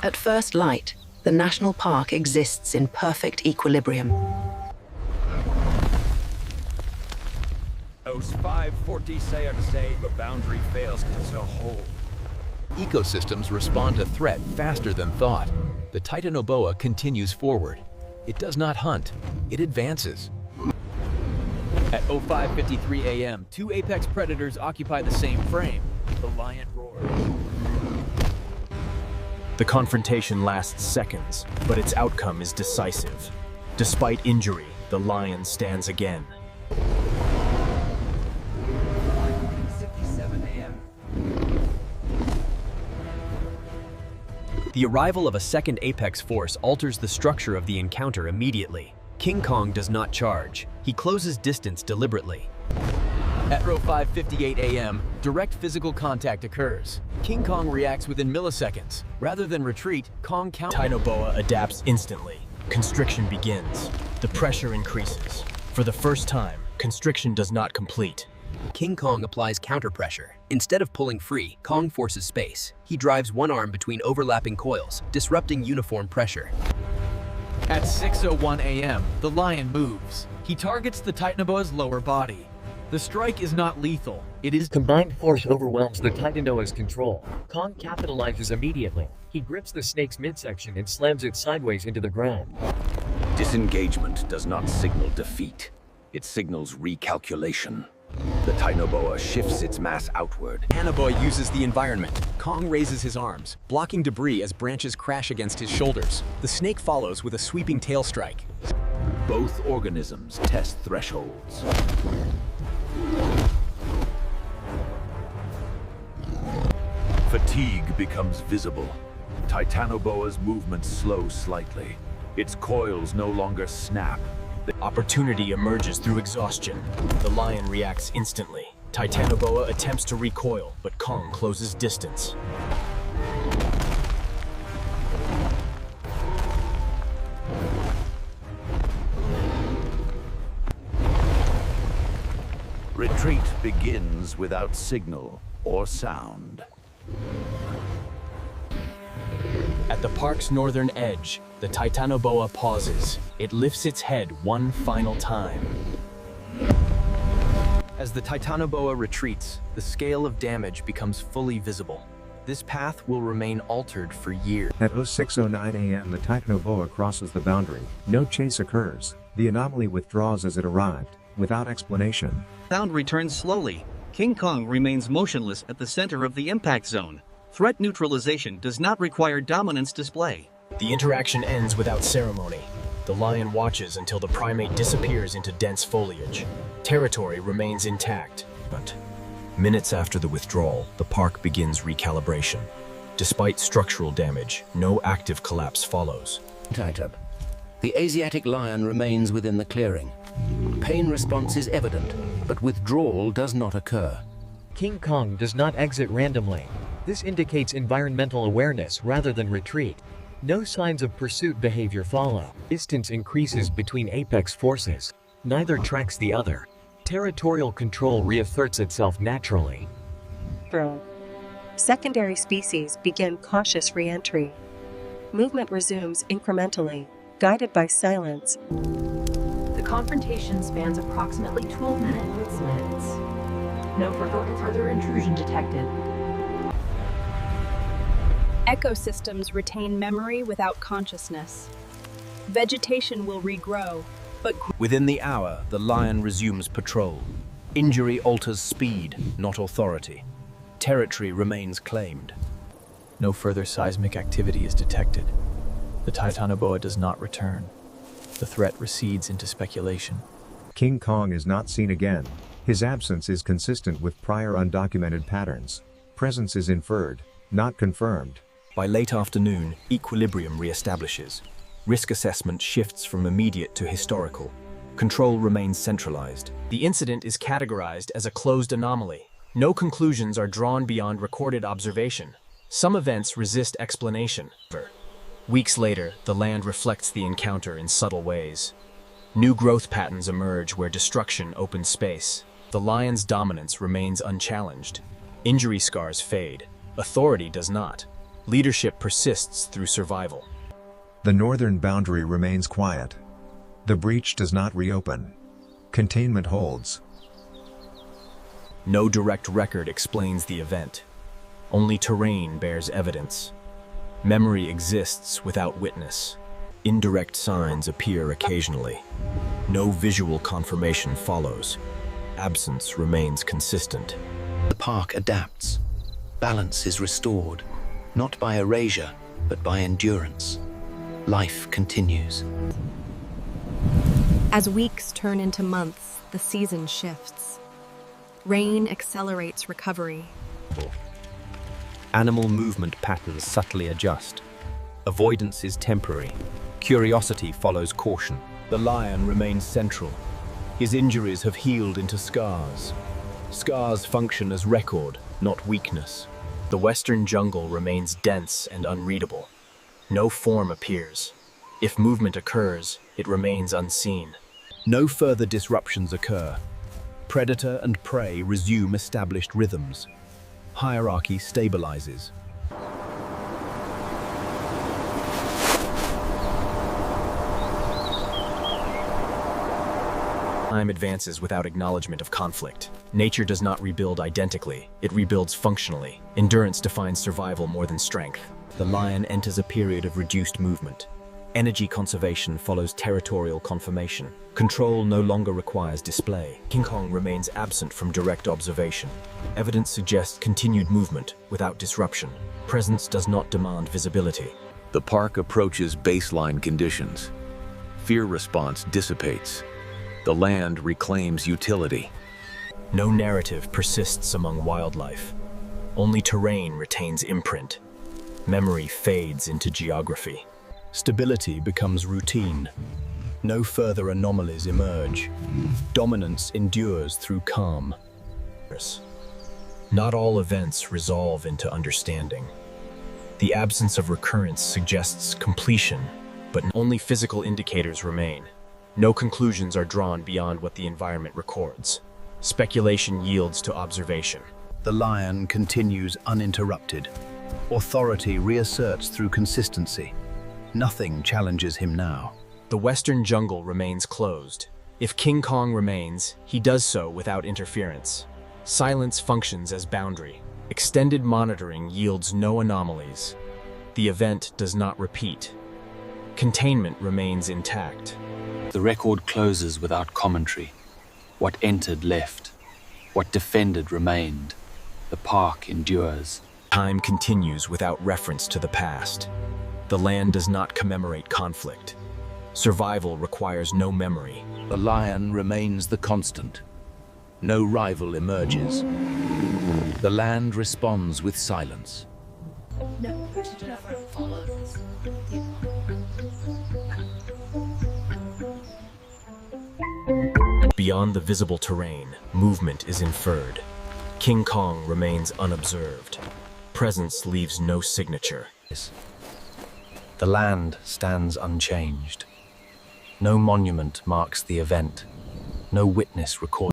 At first light, the national park exists in perfect equilibrium. Those 540 say the boundary fails to hold. Ecosystems respond to threat faster than thought. The Titanoboa continues forward. It does not hunt, it advances. At 05:53 a.m., two apex predators occupy the same frame. The lion roars. The confrontation lasts seconds, but its outcome is decisive. Despite injury, the lion stands again. 6:57 a.m. The arrival of a second apex force alters the structure of the encounter immediately. King Kong does not charge. He closes distance deliberately. At 05:58 a.m., direct physical contact occurs. King Kong reacts within milliseconds. Rather than retreat, Kong counters. Titanoboa adapts instantly. Constriction begins. The pressure increases. For the first time, constriction does not complete. King Kong applies counterpressure. Instead of pulling free, Kong forces space. He drives one arm between overlapping coils, disrupting uniform pressure. At 6:01 a.m., the lion moves. He targets the Titanoboa's lower body. The strike is not lethal. It is combined force overwhelms the Titanoboa's control. Kong capitalizes immediately. He grips the snake's midsection and slams it sideways into the ground. Disengagement does not signal defeat. It signals recalculation. The Titanoboa shifts its mass outward. Titanoboa uses the environment. Kong raises his arms, blocking debris as branches crash against his shoulders. The snake follows with a sweeping tail strike. Both organisms test thresholds. Fatigue becomes visible. Titanoboa's movements slow slightly. Its coils no longer snap. Opportunity emerges through exhaustion. The lion reacts instantly. Titanoboa attempts to recoil, but Kong closes distance. Retreat begins without signal or sound. At the park's northern edge, the Titanoboa pauses. It lifts its head one final time. As the Titanoboa retreats, the scale of damage becomes fully visible. This path will remain altered for years. At 06:09 a.m. the Titanoboa crosses the boundary. No chase occurs. The anomaly withdraws as it arrived, without explanation. Sound returns slowly. King Kong remains motionless at the center of the impact zone. Threat neutralization does not require dominance display. The interaction ends without ceremony. The lion watches until the primate disappears into dense foliage. Territory remains intact. But minutes after the withdrawal, the park begins recalibration. Despite structural damage, no active collapse follows. Tightup. The Asiatic lion remains within the clearing. Pain response is evident, but withdrawal does not occur. King Kong does not exit randomly. This indicates environmental awareness rather than retreat. No signs of pursuit behavior follow. Distance increases between apex forces. Neither tracks the other. Territorial control reasserts itself naturally. Secondary species begin cautious re-entry. Movement resumes incrementally, guided by silence. The confrontation spans approximately 12 minutes. No further intrusion detected. Ecosystems retain memory without consciousness. Vegetation will regrow, but within the hour, the lion resumes patrol. Injury alters speed, not authority. Territory remains claimed. No further seismic activity is detected. The Titanoboa does not return. The threat recedes into speculation. King Kong is not seen again. His absence is consistent with prior undocumented patterns. Presence is inferred, not confirmed. By late afternoon, equilibrium reestablishes. Risk assessment shifts from immediate to historical. Control remains centralized. The incident is categorized as a closed anomaly. No conclusions are drawn beyond recorded observation. Some events resist explanation. Weeks later, the land reflects the encounter in subtle ways. New growth patterns emerge where destruction opens space. The lion's dominance remains unchallenged. Injury scars fade. Authority does not. Leadership persists through survival. The northern boundary remains quiet. The breach does not reopen. Containment holds. No direct record explains the event. Only terrain bears evidence. Memory exists without witness. Indirect signs appear occasionally. No visual confirmation follows. Absence remains consistent. The park adapts. Balance is restored, not by erasure, but by endurance. Life continues. As weeks turn into months, the season shifts. Rain accelerates recovery. Animal movement patterns subtly adjust. Avoidance is temporary. Curiosity follows caution. The lion remains central. His injuries have healed into scars. Scars function as record, not weakness. The western jungle remains dense and unreadable. No form appears. If movement occurs, it remains unseen. No further disruptions occur. Predator and prey resume established rhythms. Hierarchy stabilizes. Time advances without acknowledgement of conflict. Nature does not rebuild identically, it rebuilds functionally. Endurance defines survival more than strength. The lion enters a period of reduced movement. Energy conservation follows territorial confirmation. Control no longer requires display. King Kong remains absent from direct observation. Evidence suggests continued movement without disruption. Presence does not demand visibility. The park approaches baseline conditions. Fear response dissipates. The land reclaims utility. No narrative persists among wildlife. Only terrain retains imprint. Memory fades into geography. Stability becomes routine. No further anomalies emerge. Dominance endures through calm. Not all events resolve into understanding. The absence of recurrence suggests completion, but only physical indicators remain. No conclusions are drawn beyond what the environment records. Speculation yields to observation. The lion continues uninterrupted. Authority reasserts through consistency. Nothing challenges him now. The western jungle remains closed. If King Kong remains, he does so without interference. Silence functions as boundary. Extended monitoring yields no anomalies. The event does not repeat. Containment remains intact. The record closes without commentary. What entered left. What defended remained. The park endures. Time continues without reference to the past. The land does not commemorate conflict. Survival requires no memory. The lion remains the constant. No rival emerges. The land responds with silence. No, never follows. Beyond the visible terrain, movement is inferred. King Kong remains unobserved. Presence leaves no signature. The land stands unchanged. No monument marks the event. No witness records.